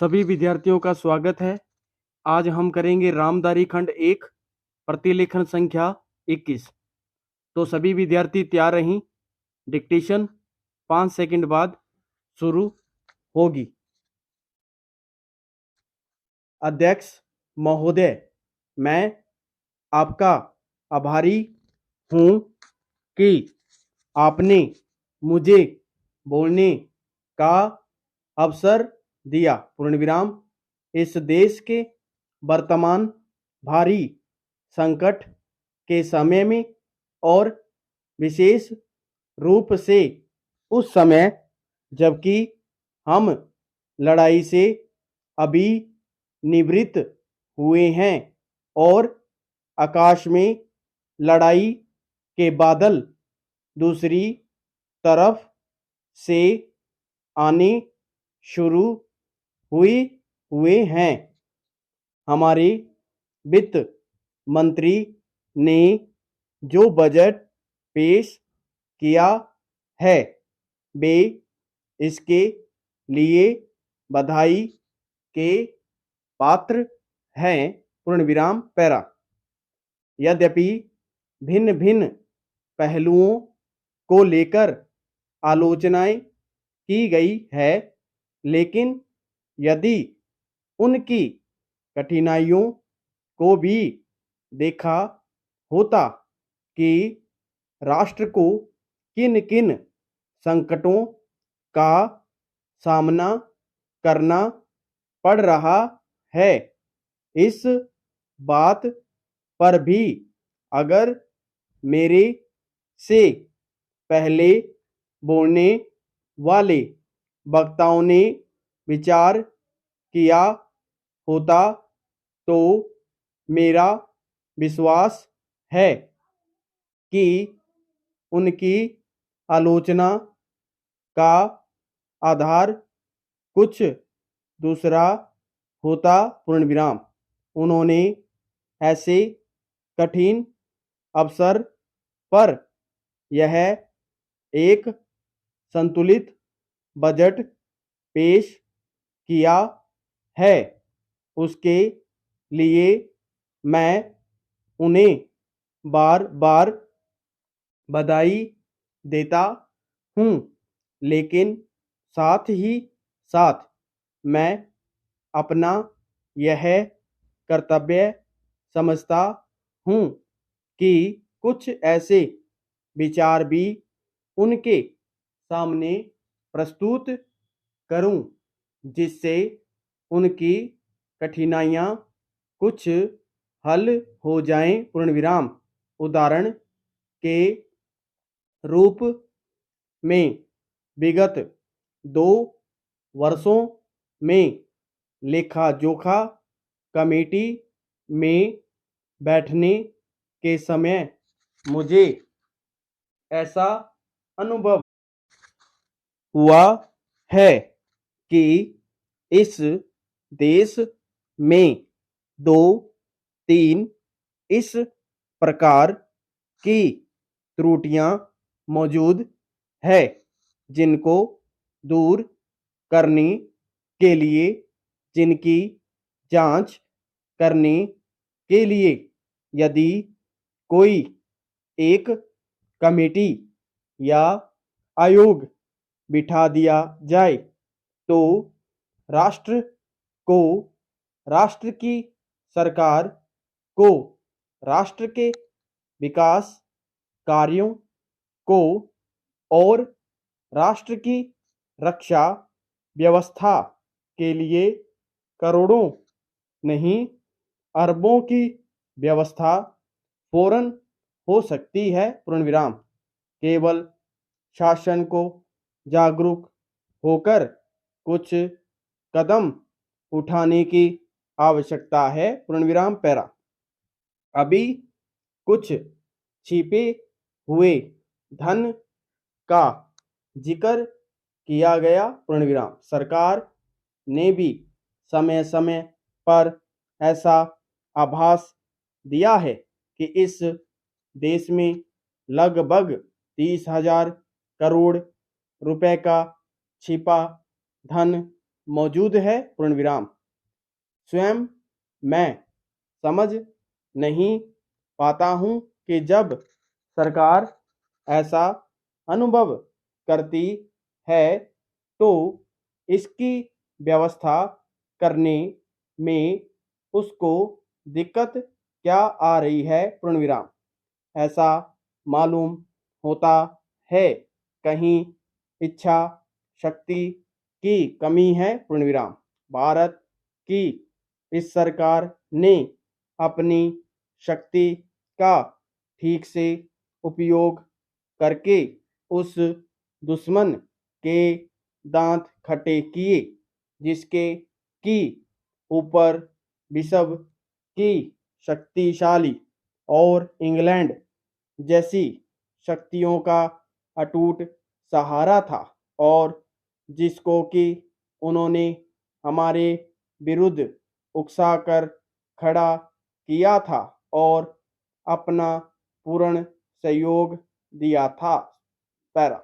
सभी विद्यार्थियों का स्वागत है। आज हम करेंगे रामधारी खंड 1 प्रतिलेखन संख्या 21। तो सभी विद्यार्थी तैयार रहीं। डिक्टेशन 5 सेकंड बाद शुरू होगी। अध्यक्ष महोदय, मैं आपका आभारी हूँ कि आपने मुझे बोलने का अवसर दिया। पूर्ण विराम। इस देश के वर्तमान भारी संकट के समय में और विशेष रूप से उस समय जबकि हम लड़ाई से अभी निवृत्त हुए हैं और आकाश में लड़ाई के बादल दूसरी तरफ से आने शुरू हुए हैं। हमारे वित्त मंत्री ने जो बजट पेश किया है वे इसके लिए बधाई के पात्र हैं। पूर्ण विराम पैरा। यद्यपि भिन्न भिन्न पहलुओं को लेकर आलोचनाएं की गई है, लेकिन यदि उनकी कठिनाइयों को भी देखा होता कि राष्ट्र को किन किन संकटों का सामना करना पड़ रहा है, इस बात पर भी अगर मेरे से पहले बोलने वाले वक्ताओं ने विचार किया होता तो मेरा विश्वास है कि उनकी आलोचना का आधार कुछ दूसरा होता। पूर्ण विराम। उन्होंने ऐसे कठिन अवसर पर यह एक संतुलित बजट पेश किया है, उसके लिए मैं उन्हें बार बार बधाई देता हूँ, लेकिन साथ ही साथ मैं अपना यह कर्तव्य समझता हूँ कि कुछ ऐसे विचार भी उनके सामने प्रस्तुत करूं जिससे उनकी कठिनाइयां कुछ हल हो जाएं। पूर्ण विराम। उदाहरण के रूप में विगत 2 वर्षों में लेखा जोखा कमेटी में बैठने के समय मुझे ऐसा अनुभव हुआ है कि इस देश में 2-3 इस प्रकार की त्रुटियां मौजूद है जिनको दूर करने के लिए, जिनकी जांच करने के लिए यदि कोई एक कमेटी या आयोग बिठा दिया जाए तो राष्ट्र को, राष्ट्र की सरकार को, राष्ट्र के विकास कार्यों को और राष्ट्र की रक्षा व्यवस्था के लिए करोड़ों नहीं अरबों की व्यवस्था फौरन हो सकती है। पूर्ण विराम। केवल शासन को जागरूक होकर कुछ कदम उठाने की आवश्यकता है। पूर्ण विराम पैरा। अभी कुछ छिपे हुए धन का जिक्र किया गया। पूर्ण विराम। सरकार ने भी समय समय पर ऐसा आभास दिया है कि इस देश में लगभग 30,000 करोड़ रुपए का छिपा धन मौजूद है पूर्ण विराम। स्वयं मैं समझ नहीं पाता हूँ कि जब सरकार ऐसा अनुभव करती है तो इसकी व्यवस्था करने में उसको दिक्कत क्या आ रही है पूर्ण विराम। ऐसा मालूम होता है कहीं इच्छा शक्ति की कमी है पूर्ण विराम। भारत की इस सरकार ने अपनी शक्ति का ठीक से उपयोग करके उस दुश्मन के दांत खट्टे किए जिसके की ऊपर विश्व की शक्तिशाली और इंग्लैंड जैसी शक्तियों का अटूट सहारा था और जिसको कि उन्होंने हमारे विरुद्ध उकसाकर खड़ा किया था और अपना पूर्ण सहयोग दिया था। पैरा।